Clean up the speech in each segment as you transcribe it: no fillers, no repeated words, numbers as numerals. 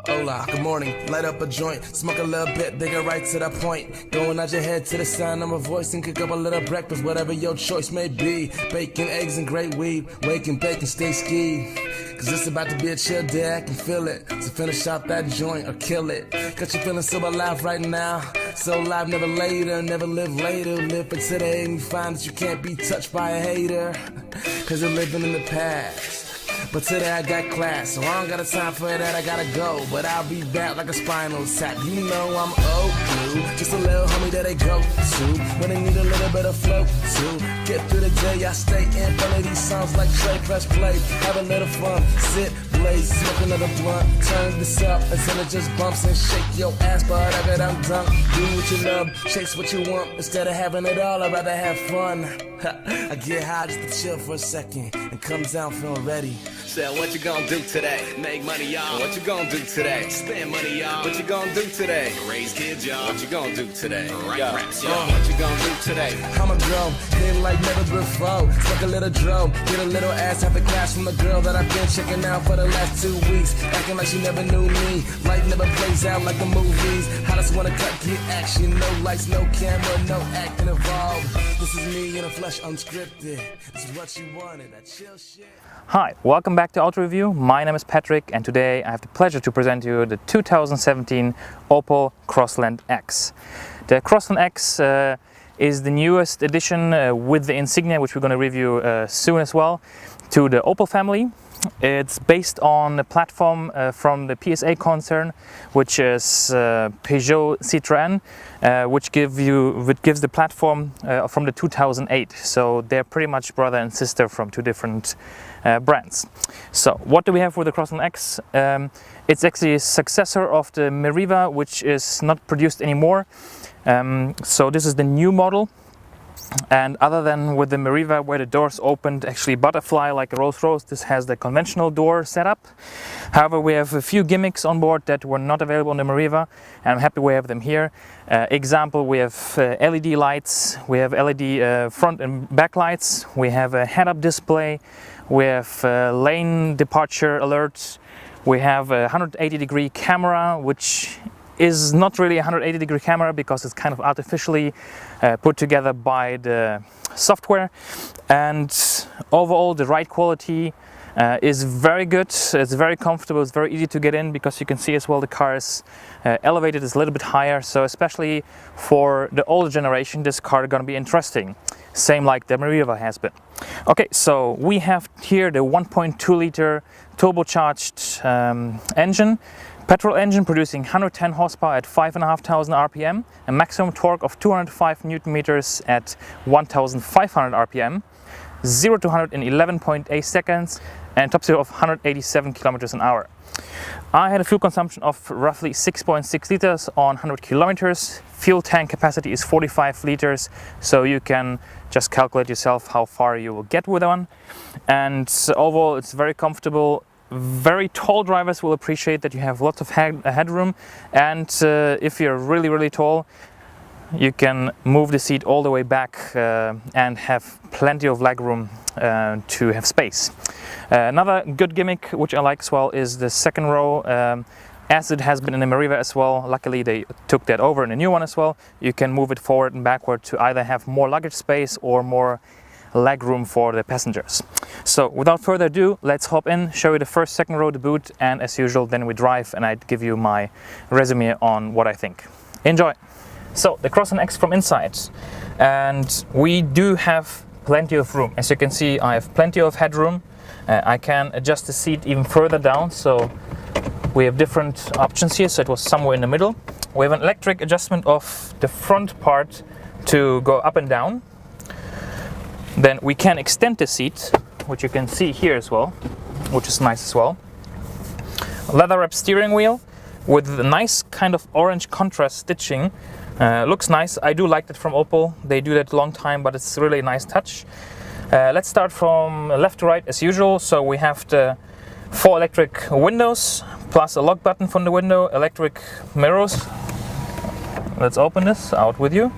Hola, good morning, light up a joint, smoke a little bit, bigger right to the point. Going out your head to the sound of my voice and cook up a little breakfast, whatever your choice may be. Bacon, eggs, and great weed, waking, bacon, stay ski. Cause it's about to be a chill day, I can feel it. So finish out that joint or kill it. Got you feeling so alive right now. So alive, never later, never live later. Live for today and you find that you can't be touched by a hater. Cause you're living in the past. But today I got class, so I don't got a time for that, I gotta go. But I'll be back like a spinal tap. You know I'm old blue, just a little homie that they go to when they need a little bit of flow to get through the day. I stay in front of these songs like Trey, press play, have a little fun, sit, blaze, smoke another blunt, turn this up until it just bumps and shake your ass. But I got I'm done, do what you love, chase what you want. Instead of having it all, I'd rather have fun. I get high just to chill for a second and come down feeling ready. So what you gonna do today? Make money, y'all. What you gonna do today? Spend money, y'all. What you gonna do today? Raise kids, y'all. What you gonna do today? Write raps, y'all. What you gonna do today? I'm a grown, hitting like never before. Fuck a little drone, get a little ass, have a class from the girl that I've been checking out for the last 2 weeks. Acting like she never knew me. Life never plays out like the movies. I just wanna cut, get action. No lights, no camera, no acting involved. This is me in the flesh, unscripted. This is what you wanted, that chill shit. Hi, welcome back to AutoReview. My name is Patrick and today I have the pleasure to present you the 2017 Opel Crossland X. The Crossland X is the newest addition with the insignia, which we're going to review soon as well, to the Opel family. It's based on a platform from the PSA concern, which is Peugeot Citroën, which gives the platform from the 2008. So they're pretty much brother and sister from two different brands. So what do we have with the Crossland X? It's actually a successor of the Meriva, which is not produced anymore. So this is the new model. And other than with the Meriva where the doors opened actually butterfly like a Rolls-Royce, this has the conventional door setup. However, we have a few gimmicks on board that were not available on the Meriva, and I'm happy we have them here. Example, we have LED lights, we have LED front and back lights, we have a head-up display, we have lane departure alerts, we have a 180-degree camera, which is not really a 180-degree camera because it's kind of artificially put together by the software. And overall the ride quality is very good. It's very comfortable, it's very easy to get in because you can see as well the car is elevated, is a little bit higher, so especially for the older generation this car is going to be interesting, same like the Meriva has been. Okay, so we have here the 1.2 liter turbocharged engine, petrol engine producing 110 horsepower at 5,500 RPM, a maximum torque of 205 Newton meters at 1,500 RPM, 0 to 100 in 11.8 seconds, and top speed of 187 kilometers an hour. I had a fuel consumption of roughly 6.6 liters on 100 kilometers. Fuel tank capacity is 45 liters, so you can just calculate yourself how far you will get with one. And overall, it's very comfortable. Very tall drivers will appreciate that you have lots of headroom, and if you're really tall, you can move the seat all the way back and have plenty of legroom to have space. Another good gimmick which I like as well is the second row, as it has been in the Meriva as well. Luckily they took that over in the new one as well. You can move it forward and backward to either have more luggage space or more legroom for the passengers. So without further ado, let's hop in, show you the first, second row, the boot, and as usual then we drive and I'd give you my resume on what I think. Enjoy! So the Crossland X from inside, and we do have plenty of room. As you can see, I have plenty of headroom. I can adjust the seat even further down, so we have different options here, so it was somewhere in the middle. We have an electric adjustment of the front part to go up and down. Then we can extend the seat, which you can see here as well, which is nice as well. Leather wrap steering wheel with a nice kind of orange contrast stitching. Looks nice. I do like that from Opel. They do that a long time, but it's really a nice touch. Let's start from left to right as usual. So we have the 4 electric windows plus a lock button from the window, electric mirrors. Let's open this out with you.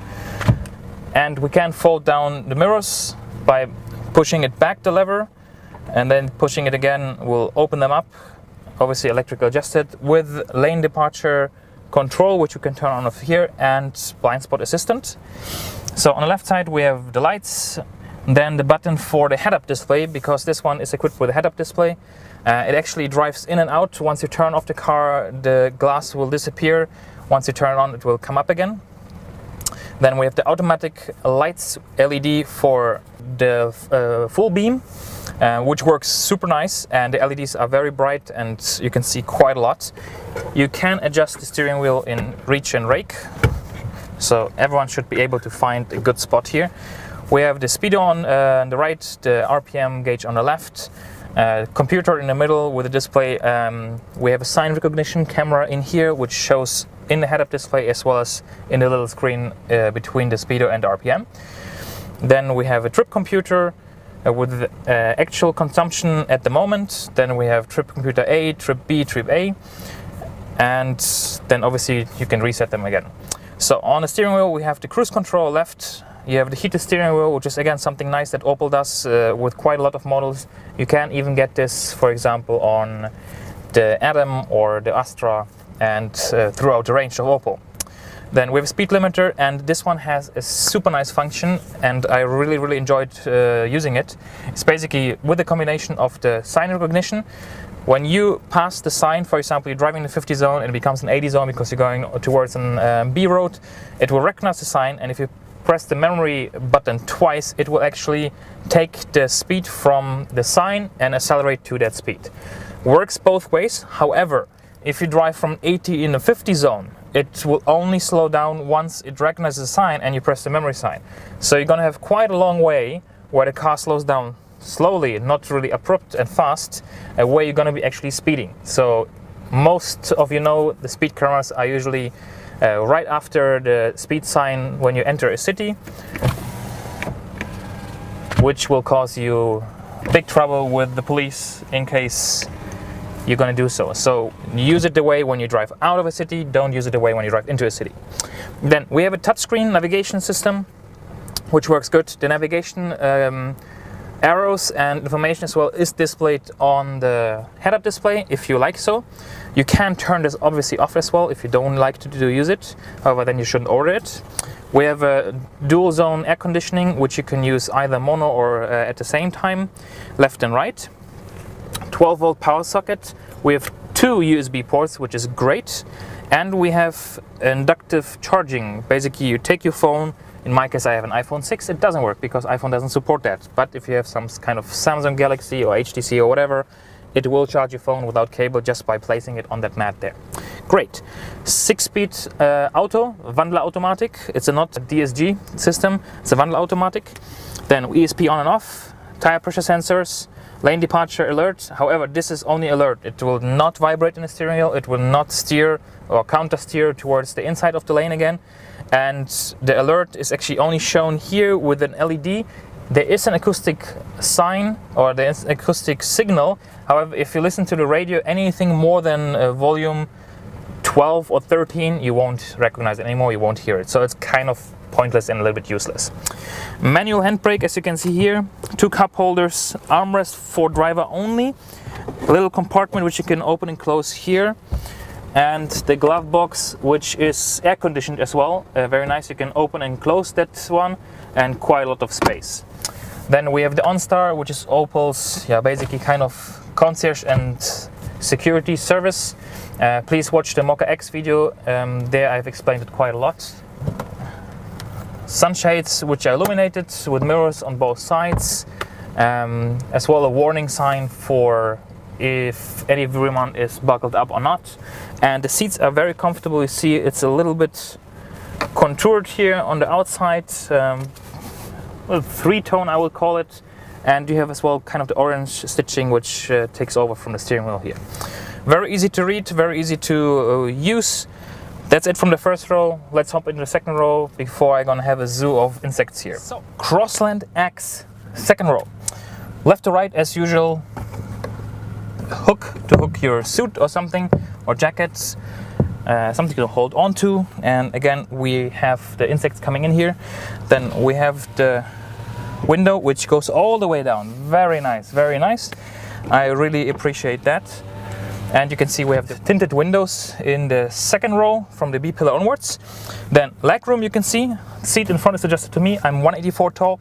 And we can fold down the mirrors by pushing it back, the lever, and then pushing it again will open them up obviously electrical adjusted, with lane departure control, which you can turn on off here, and blind spot assistant. So on the left side we have the lights, then the button for the head-up display, because this one is equipped with a head-up display. It actually drives in and out. Once you turn off the car, the glass will disappear. Once you turn it on, it will come up again. Then we have the automatic lights LED for the full beam, which works super nice, and the LEDs are very bright and you can see quite a lot. You can adjust the steering wheel in reach and rake, so everyone should be able to find a good spot here. We have the speedo on the right, the RPM gauge on the left, computer in the middle with a display. We have a sign recognition camera in here, which shows in the head-up display as well as in the little screen between the speedo and the RPM. Then we have a trip computer with actual consumption at the moment. Then we have trip computer A, trip B, trip A, and then obviously you can reset them again. So on the steering wheel we have the cruise control left. You have the heated steering wheel, which is again something nice that Opel does with quite a lot of models. You can even get this, for example, on the Adam or the Astra, and throughout the range of Opel. Then we have a speed limiter, and this one has a super nice function, and I really enjoyed using it. It's basically with the combination of the sign recognition. When you pass the sign, for example, you're driving in the 50 zone and it becomes an 80 zone because you're going towards an B road, it will recognize the sign, and if you press the memory button twice, it will actually take the speed from the sign and accelerate to that speed. Works both ways. However, if you drive from 80 in the 50 zone, it will only slow down once it recognizes the sign and you press the memory sign. So you're gonna have quite a long way where the car slows down slowly, not really abrupt and fast, where you're gonna be actually speeding. So most of the speed cameras are usually right after the speed sign when you enter a city, which will cause you big trouble with the police in case you're going to do so. So use it the way when you drive out of a city, don't use it the way when you drive into a city. Then we have a touchscreen navigation system, which works good. The navigation arrows and information as well is displayed on the head-up display if you like so. You can turn this obviously off as well if you don't like to use it, however then you shouldn't order it. We have a dual zone air conditioning, which you can use either mono or at the same time, left and right. 12 volt power socket. We have 2 USB ports, which is great, and we have inductive charging. Basically you take your phone. In my case I have an iPhone 6, it doesn't work because iPhone doesn't support that, but if you have some kind of Samsung Galaxy or HTC or whatever, it will charge your phone without cable just by placing it on that mat there. Great. 6-speed auto, Wandlerautomatik. It's not a DSG system, it's a Wandlerautomatik. Then ESP on and off, tire pressure sensors, lane departure alert. However, this is only alert. It will not vibrate in the steering wheel, it will not steer or counter steer towards the inside of the lane again. And the alert is actually only shown here with an LED. There is an acoustic sign or there is an acoustic signal. However, if you listen to the radio, anything more than volume 12 or 13, you won't recognize it anymore, you won't hear it. So it's kind of pointless and a little bit useless. Manual handbrake, as you can see here, 2 cup holders, armrest for driver only, a little compartment which you can open and close here, and the glove box, which is air conditioned as well, very nice. You can open and close that one, and quite a lot of space. Then we have the OnStar, which is Opel's basically kind of concierge and security service. Please watch the Mokka X video, there I've explained it quite a lot. Sunshades which are illuminated with mirrors on both sides, as well a warning sign for if everyone is buckled up or not. And the seats are very comfortable. You see it's a little bit contoured here on the outside, well, 3-tone I would call it, and you have as well kind of the orange stitching which takes over from the steering wheel here. Very easy to read, very easy to use. That's it from the first row. Let's hop into the second row before I'm gonna have a zoo of insects here. So, Crossland X, second row. Left to right as usual, hook to hook your suit or something, or jackets, something to hold on to. And again, we have the insects coming in here. Then we have the window which goes all the way down. Very nice, very nice. I really appreciate that. And you can see we have the tinted windows in the second row from the B pillar onwards. Then legroom, you can see, seat in front is adjusted to me. I'm 184 tall.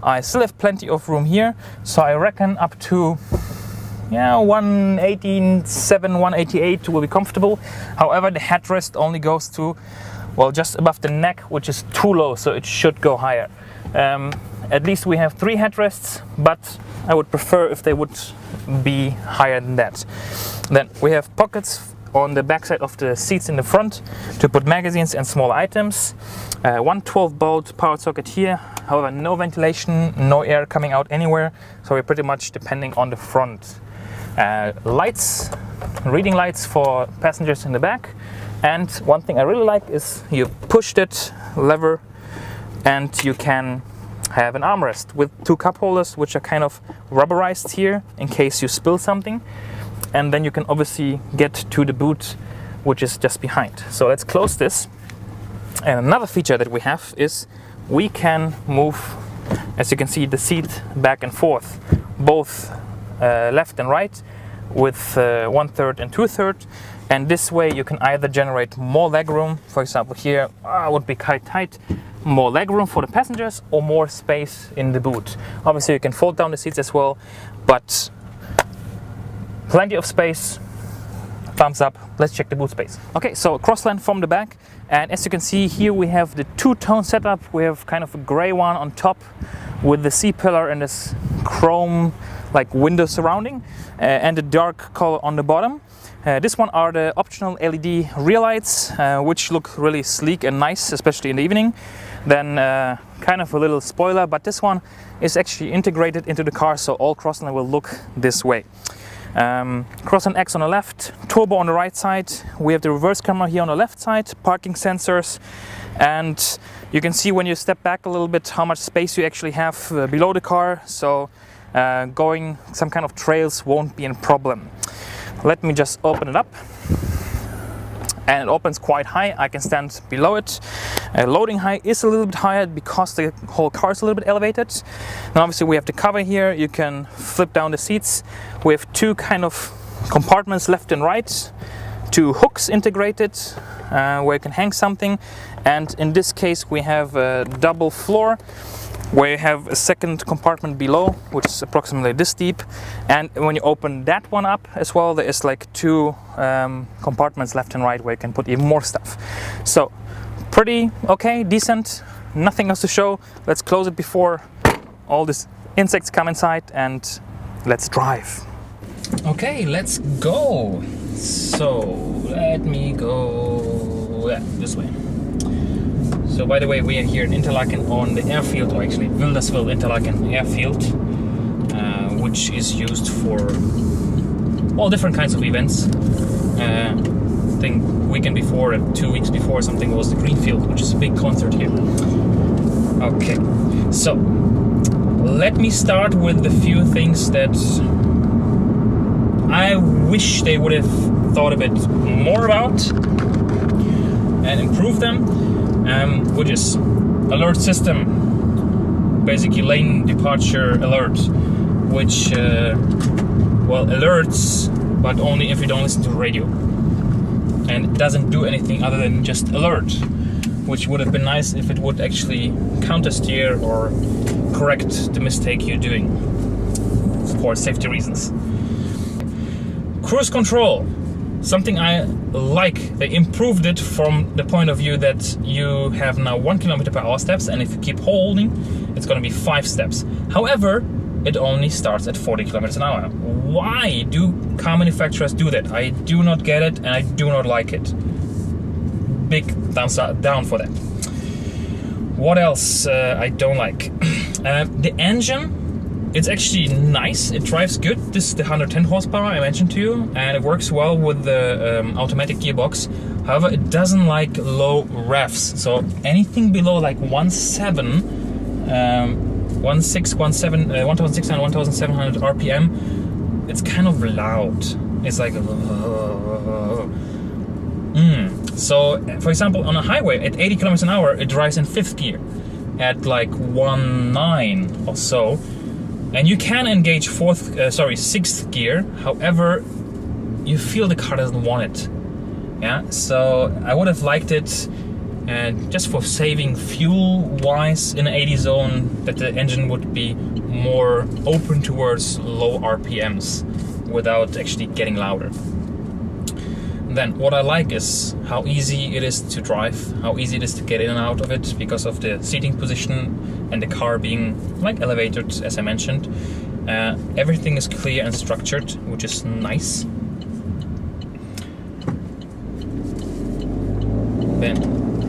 I still have plenty of room here, so I reckon up to 187, 188 will be comfortable. However, the headrest only goes to, well, just above the neck, which is too low, so it should go higher. At least we have 3 headrests, but I would prefer if they would be higher than that. Then we have pockets on the backside of the seats in the front to put magazines and small items. 112 volt power socket here. However, no ventilation, no air coming out anywhere, so we're pretty much depending on the front. Lights, reading lights for passengers in the back. And one thing I really like is you push that lever and you can have an armrest with 2 cup holders, which are kind of rubberized here in case you spill something. And then you can obviously get to the boot, which is just behind. So let's close this. And another feature that we have is we can move, as you can see, the seat back and forth, both left and right, with 1/3 and 2/3. And this way you can either generate more legroom, for example here would be quite tight, more legroom for the passengers or more space in the boot. Obviously you can fold down the seats as well, but plenty of space. Thumbs up. Let's check the boot space. Okay, so Crossland from the back, and as you can see here we have the 2-tone setup. We have kind of a gray one on top with the C-pillar and this chrome like window surrounding, and the dark color on the bottom. This one are the optional LED rear lights, which look really sleek and nice, especially in the evening. Then kind of a little spoiler, but this one is actually integrated into the car, so all Crossland will look this way. Crossland X on the left, turbo on the right side. We have the reverse camera here on the left side, parking sensors, and you can see when you step back a little bit how much space you actually have below the car, so going some kind of trails won't be a problem. Let me just open it up, and it opens quite high. I can stand below it. Loading height is a little bit higher because the whole car is a little bit elevated. And obviously we have the cover here. You can flip down the seats. We have 2 kind of compartments left and right, 2 hooks integrated where you can hang something. And in this case we have a double floor where you have a second compartment below, which is approximately this deep. And when you open that one up as well, there is like 2 compartments left and right where you can put even more stuff. So pretty okay, decent, nothing else to show. Let's close it before all these insects come inside, and let's drive. Okay, let's go. So let me go this way. So by the way, we are here in Interlaken on the airfield, or actually Wilderswil Interlaken airfield, which is used for all different kinds of events. I think weekend before, 2 weeks before, something was the Greenfield, which is a big concert here. Okay, so let me start with the few things that I wish they would have thought a bit more about and improved them. Which is alert system, basically lane departure alert, which well, alerts, but only if you don't listen to the radio, and it doesn't do anything other than just alert, which would have been nice if it would actually counter steer or correct the mistake you're doing for safety reasons. Cruise control. Something I like, they improved it from the point of view that you have now 1 km/h steps, and if you keep holding, it's going to be 5 steps. However, it only starts at 40 km/h. Why do car manufacturers do that? I do not get it, and I do not like it. Big thumbs down for that. What else I don't like? The engine. It's actually nice, it drives good. This is the 110 horsepower I mentioned to you, and it works well with the automatic gearbox. However, it doesn't like low revs, so anything below like 1.6, 1,600, 1,700 RPM, it's kind of loud. It's like So, for example, on a highway at 80 km/h, it drives in 5th gear at like 1.9 or so. And you can engage 6th gear, however, you feel the car doesn't want it. Yeah, so I would have liked it just for saving fuel wise in an 80 zone, that the engine would be more open towards low RPMs without actually getting louder. Then what I like is how easy it is to drive, how easy it is to get in and out of it because of the seating position and the car being like elevated, as I mentioned. Everything is clear and structured, which is nice. Then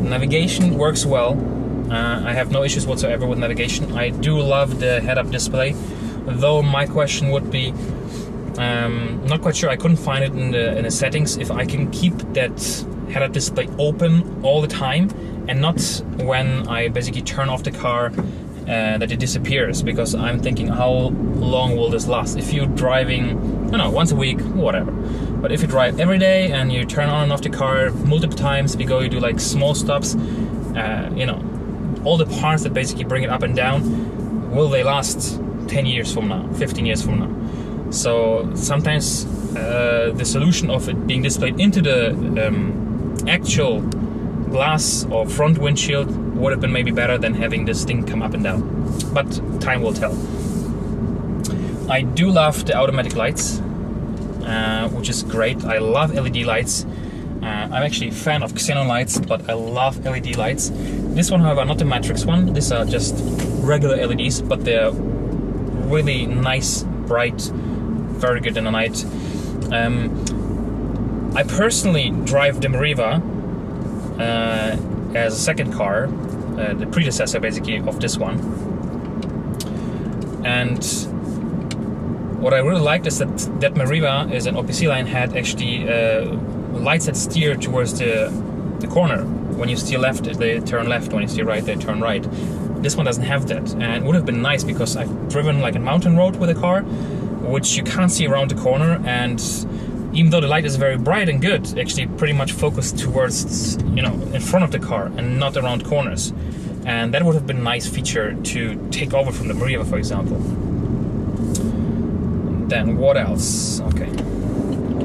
navigation works well. I have no issues whatsoever with navigation. I do love the head-up display, though my question would be, not quite sure, I couldn't find it in the settings, if I can keep that head-up display open all the time and not when I basically turn off the car that it disappears, because I'm thinking, how long will this last? If you're driving, I don't know, once a week, whatever. But if you drive every day and you turn on and off the car multiple times because you do like small stops, you know, all the parts that basically bring it up and down, will they last 10 years from now, 15 years from now? So sometimes the solution of it being displayed into the actual glass or front windshield would have been maybe better than having this thing come up and down. But time will tell. I do love the automatic lights, which is great. I love LED lights. I'm actually a fan of xenon lights, but I love LED lights. This one, however, not the Matrix one. These are just regular LEDs, but they're really nice, bright, very good in the night. I personally drive the Meriva as a second car, the predecessor basically of this one. And what I really liked is that Meriva is an OPC line had actually lights that steer towards the corner. When you steer left, they turn left. When you steer right, they turn right. This one doesn't have that, and it would have been nice because I've driven like a mountain road with a car, which you can't see around the corner, and even though the light is very bright and good, actually pretty much focused towards, you know, in front of the car and not around corners. And that would have been a nice feature to take over from the Meriva, for example. Then what else? Okay,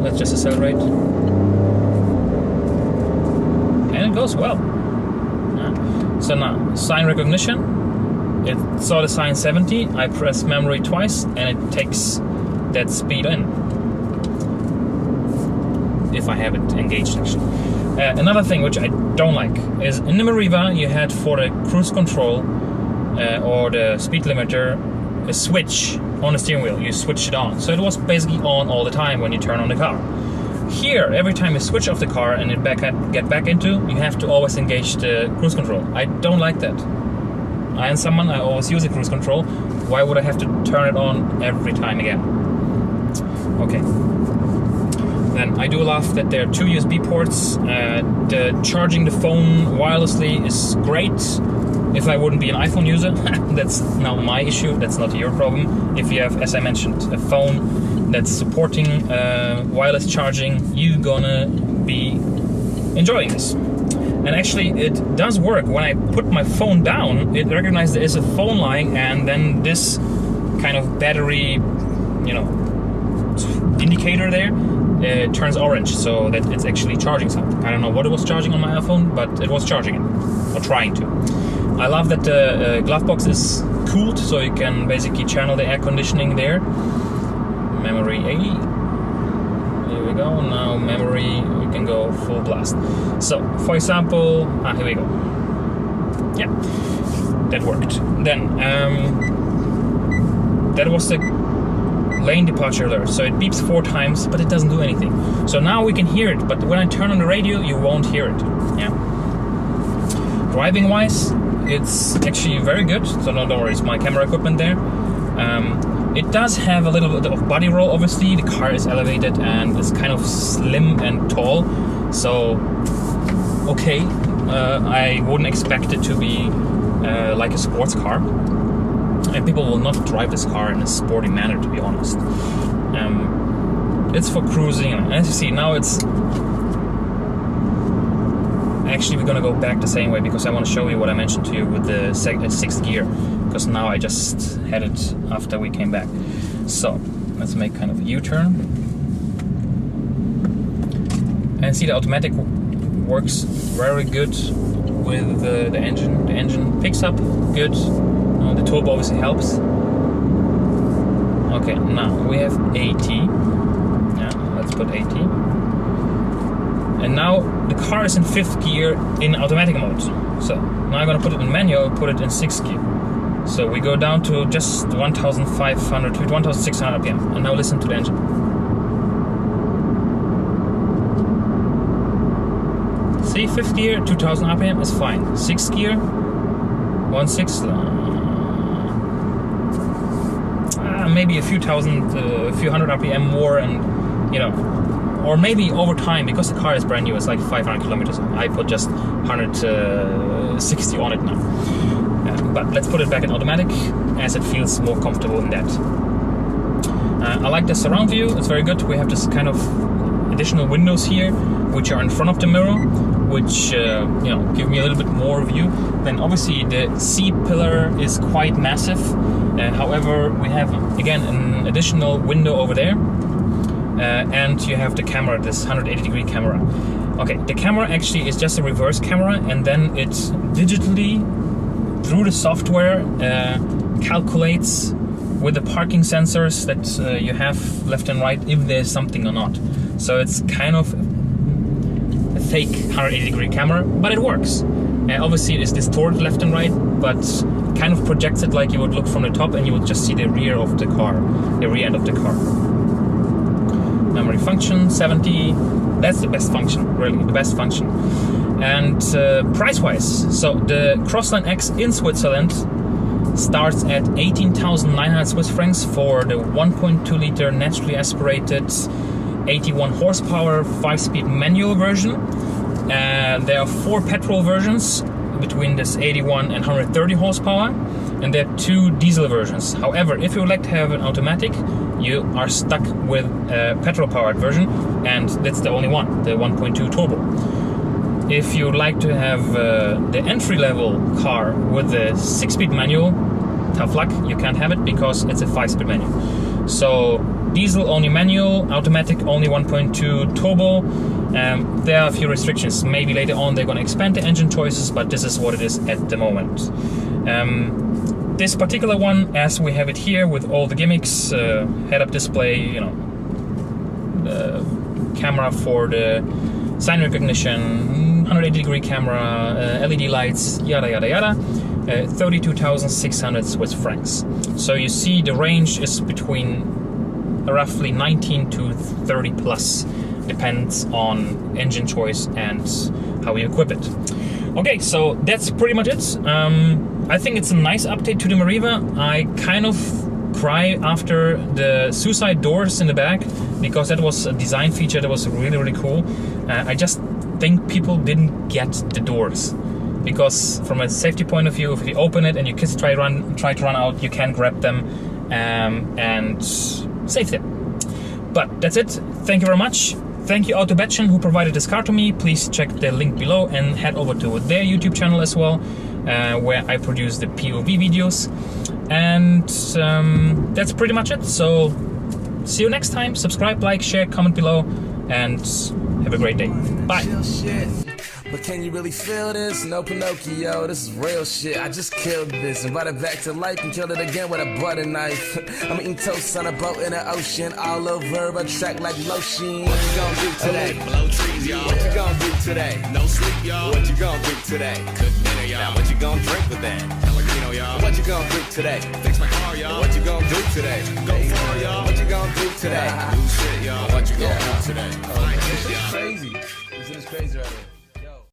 let's just accelerate. And it goes well. So now, sign recognition. It saw the sign 70, I press memory twice and it takes that speed in. If I have it engaged, actually. Another thing which I don't like is in the Meriva you had for the cruise control or the speed limiter a switch on the steering wheel. You switched it on, so it was basically on all the time when you turn on the car. Here, every time you switch off the car and it get back into, you have to always engage the cruise control. I don't like that. I am someone, I always use a cruise control. Why would I have to turn it on every time again? Okay. Then I do love that there are 2 USB ports. The charging the phone wirelessly is great. If I wouldn't be an iPhone user, that's now my issue, that's not your problem. If you have, as I mentioned, a phone that's supporting wireless charging, you're gonna be enjoying this. And actually it does work. When I put my phone down, it recognizes there is a phone line, and then this kind of battery, you know, indicator there turns orange, so that it's actually charging something. I don't know what it was charging on my iPhone, but it was charging it, or trying to. I love that the glove box is cooled, so you can basically channel the air conditioning there. Memory A. Here we go. Now memory, we can go full blast. So, for example, here we go. Yeah, that worked. Then, that was the lane departure alert. So it beeps 4 times, but it doesn't do anything. So now we can hear it, but when I turn on the radio, you won't hear it. Yeah. Driving wise, it's actually very good. So don't worry, it's my camera equipment there. It does have a little bit of body roll, obviously. The car is elevated and it's kind of slim and tall. So, okay, I wouldn't expect it to be like a sports car. And people will not drive this car in a sporty manner, to be honest. It's for cruising. And as you see, now it's... Actually, we're gonna go back the same way because I want to show you what I mentioned to you with the 6th gear, because now I just had it after we came back. So let's make kind of a U-turn. And see, the automatic works very good with the engine. The engine picks up good. The turbo obviously helps. Okay, now we have 80. Yeah, let's put 80. And now the car is in 5th gear in automatic mode. So now I'm gonna put it in manual, put it in 6th gear. So we go down to just 1,500 to 1,600 RPM. And now listen to the engine. See, 5th gear, 2,000 RPM is fine. 6th gear, 1.6. Maybe a few hundred RPM more, and you know, or maybe over time, because the car is brand new, it's like 500 kilometers. I put just 160 on it now. But let's put it back in automatic, as it feels more comfortable in that. I like the surround view, it's very good. We have this kind of additional windows here, which are in front of the mirror, which you know, give me a little bit more view. Then obviously the C-pillar is quite massive. However, we have again an additional window over there, and you have the camera, this 180-degree camera. Okay, the camera actually is just a reverse camera, and then it digitally, through the software, calculates with the parking sensors that you have left and right if there's something or not. So it's kind of a fake 180-degree camera, but it works. Obviously it is distorted left and right, but kind of projects it like you would look from the top and you would just see the rear of the car, the rear end of the car. Memory function, 70. That's the best function, really, the best function. And price-wise, so the Crossland X in Switzerland starts at 18,900 Swiss francs for the 1.2 liter naturally aspirated 81 horsepower 5-speed manual version. There are 4 petrol versions between this 81 and 130 horsepower, and there are 2 diesel versions. However, if you would like to have an automatic, you are stuck with a petrol powered version, and that's the only one, the 1.2 turbo. If you would like to have the entry level car with the 6-speed manual, tough luck, you can't have it because it's a 5-speed manual. So diesel only manual, automatic only 1.2 turbo. There are a few restrictions. Maybe later on they're going to expand the engine choices, but this is what it is at the moment. This particular one, as we have it here with all the gimmicks, head-up display, you know, the camera for the sign recognition, 180-degree camera, LED lights, yada yada yada, 32,600 Swiss francs. So you see the range is between roughly 19 to 30 plus, depends on engine choice and how you equip it. Okay, so that's pretty much it. I think it's a nice update to the Meriva. I kind of cry after the suicide doors in the back, because that was a design feature that was really, really cool. I just think people didn't get the doors, because from a safety point of view, if you open it and your kids try to run out, you can grab them and save them. But that's it. Thank you very much. Thank you, Bettschen, who provided this car to me. Please check the link below and head over to their YouTube channel as well, where I produce the POV videos. And that's pretty much it. So see you next time. Subscribe, like, share, comment below, and have a great day. Bye. But can you really feel this? No Pinocchio, this is real shit. I just killed this and brought it back to life and killed it again with a butter knife. I'm eating toast on a boat in the ocean, all over a track like lotion. What you gonna do today? Blow trees, y'all. What you gonna do today? No sleep, y'all. What you gonna do today? Cook dinner, y'all. Now what you gonna drink with that? Pellegrino, y'all. What you gonna do today? Fix my car, y'all. What you gonna do today? Go far, y'all. What you gonna do today? Do shit, y'all. What you gonna do today? This is crazy. This is crazy right here.